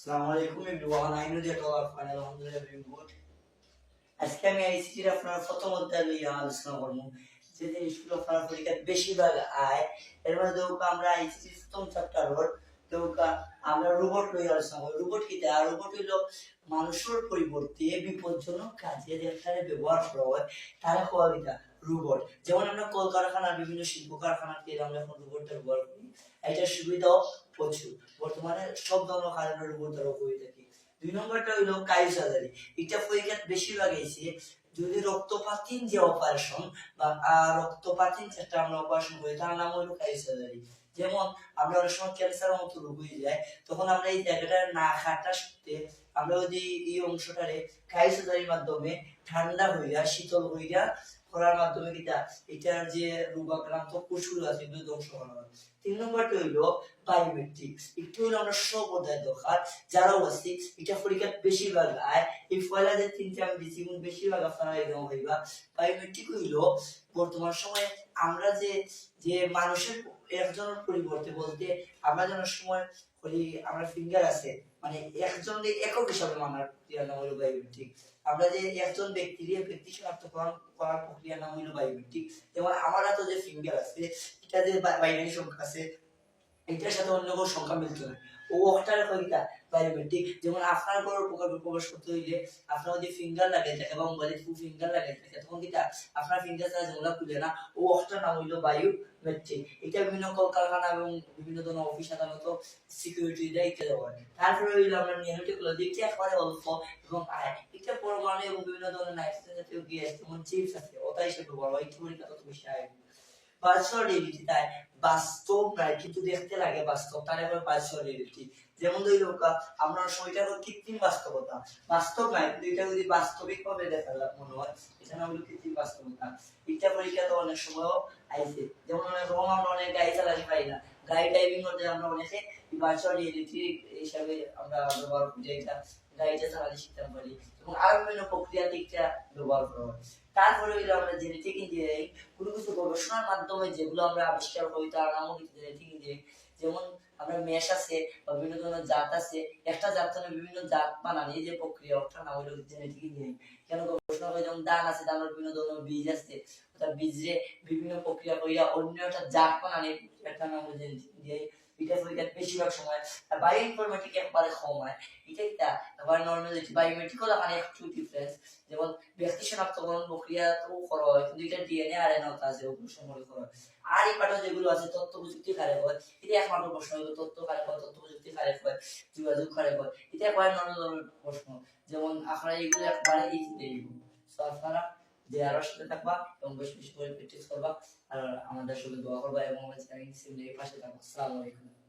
Assalamu alaikum everyone. I know that all are fine. Alhamdulillah, very good. আজকে আমি আইসিটির আপনার প্রথম অধ্যায় লইয়া আলোচনা করবো যে জিনিসগুলো আপনার পরীক্ষায় বেশিরভাগ আয় এর মধ্যে দৌকা আমরা আইসিটির প্রথম চ্যাপ্টার দৌকা আমরা রোবট লইয়া আলোচনা করি। রোবট কি দেয়? রোবট হইল মানুষের পরিবর্তে বিপজ্জনক কাজে যেখানে ব্যবহার করা হয় তারা হওয়া গিতা রোবট। যেমন আমরা কলকারখানার বিভিন্ন শিল্প কারখানাতে আমরা এখন রোবটটা ব্যবহার করি। এটার সুবিধাও প্রচুর। বর্তমানে সব ধরনের কারণে রোবট দ্বারা হয়ে থাকে। 2 নম্বরটা হইলো কাইসাজারি। এটা পরীক্ষাত বেশিরভাগ এসে যদি রক্তপাতিন যে অপারেশন বা রক্তপাতিন যেটা আমরা অপারেশন করি তার নাম হলো কাইসাজারি। যেমন আমরা অনেক সময় ক্যান্সারের মতো রোগ হয়ে যায়, তখন আমরা এই জায়গাটা না খাটা সত্ত্বে আমরা যদি এই অংশটারে কাইসাজারির মাধ্যমে ঠান্ডা হইয়া শীতল হইয়া করার মাধ্যমে এটার যে রোগাক্রান্ত কোষগুলো আছে এগুলো ধ্বংস করা হয়। 3 নম্বরটা হইলো বায়োমেট্রিক্স। একটু হইলো আমরা সব অধ্যায় দরকার যারাও আছে এটা পরীক্ষার বেশিরভাগ আয় এই পয়লা যে 3টা আমি দিচ্ছি এবং বেশিরভাগ আপনারা এরকম হইবা। বায়োমেট্রিক হইলো বর্তমান সময়ে আমরা যে মানুষের একজনের পরিবর্তে বলতে আমরা যেন সময় করি আমরা ফিঙ্গার আছে মানে একজনের একক হিসাবে মানার প্রক্রিয়ার নাম হলো বায়োমেট্রিক। আমরা যে একজন ব্যক্তি শনাক্তকরণ করার প্রক্রিয়ার নাম হলো বায়োমেট্রিক। যেমন আমার হাতে যে ফিঙ্গার আছে এটা যে বাইনারি সংখ্যা আছে এটার সাথে অন্য কোনো সংখ্যা মিলতো না, ও ওটার কইতা বায়োমেট্রিক। যেমন আপনার কোনো প্রকল্প প্রবেশ করতে হইলে আপনার যদি ফিঙ্গার লাগে থাকে এবং মোবাইলে টু ফিঙ্গার লাগে থাকে তখন আপনার ফিঙ্গার ছাড়া যেগুলো খুলে না ও ওটার নাম হইলো বায়োমেট্রিক। এটা বিভিন্ন কলকারখানা এবং বিভিন্ন ধরনের অফিস আদালত সিকিউরিটি দেয় ইত্যাদি হয়। তারপরে হইলো আমরা নিউমেটিকগুলো দেখছি একবারে অল্প এবং আয় এটা পরমাণু এবং বিভিন্ন ধরনের নাইট্রোজেন জাতীয় গ্যাস যেমন চিপস আছে ওটাই হিসেবে বড় হয় পরীক্ষা তত বেশি আয়। ভার্চুয়াল রিয়েলিটি তাই বাস্তব নয় কিন্তু দেখতে লাগে বাস্তব, তার একবার ভার্চুয়াল রিয়েলিটি। যেমন ধরো আমরা সময়টা হলো কৃত্রিম বাস্তবতা, বাস্তব নয় কিন্তু এটা যদি বাস্তবিক ভাবে দেখা মনে হয় এটা নাম হলো কৃত্রিম বাস্তবতা। এটা পরীক্ষা তো অনেক সময় আইছে, যেমন অনেক রকম আমরা অনেক গাড়ি চালাতে পারি না, গাড়ি ড্রাইভিং করতে আমরা অনেকে ভার্চুয়াল রিয়েলিটি হিসাবে আমরা ব্যবহার করি, এটা গাড়িটা চালাতে শিখতে পারি এবং আরো বিভিন্ন প্রক্রিয়া দিকটা ব্যবহার করা হয়। তারপরে হইলো আমরা জেনেটিক ইঞ্জিনিয়ারিং, কোনো কিছু গবেষণার মাধ্যমে যেগুলো আমরা আবিষ্কার করি তার নাম হলো জেনেটিক ইঞ্জিনিয়ারিং। যেমন আমরা মেশ আছে বা বিভিন্ন ধরনের জাত আছে, একটা জাত থেকে বিভিন্ন জাত বানানি যে প্রক্রিয়া ওটার নাম হলো জেনেটিক ইঞ্জিনিয়ারিং। কেন গবেষণা করে? যেমন ধান আছে, ধানের বিভিন্ন ধরনের বীজ আছে, তার বীজে বিভিন্ন প্রক্রিয়া করিয়া অন্য একটা জাত বানানি একটা নাম হলো জেনেটিক ইঞ্জিনিয়ারিং। এটা পরীক্ষার বেশিরভাগ সময় বায়ো ইনফরমেটিক একবারে কম হয়। এটা আবার নর্মালিটি বায়োমেট্রিক হলো মানে একটু ডিফারেন্স। যেমন ব্যক্তি শনাক্তকরণ প্রক্রিয়া তো করা হয় কিন্তু এটা ডিএনএ আর এনএ আছে ওগুলো সম্পর্কে করা হয়। আর এই পাঠে যেগুলো আছে তথ্য প্রযুক্তি কারে হয়, এটা একমাত্র প্রশ্ন হলো তথ্য কারে হয়, তথ্য প্রযুক্তি কারে হয়, যোগাযোগ কারে হয়, এটা একবারে নর্মাল প্রশ্ন। যেমন আপনারা এগুলো একবারে ইজি দেখব। সো আপনারা যে আরো সাথে থাকবা এবং বেশি বেশি করে প্র্যাকটিস করবা আর আমাদের সাথে দোয়া করবা এবং আমাদের চ্যানেল পাশে থাকবা। আসসালামু আলাইকুম।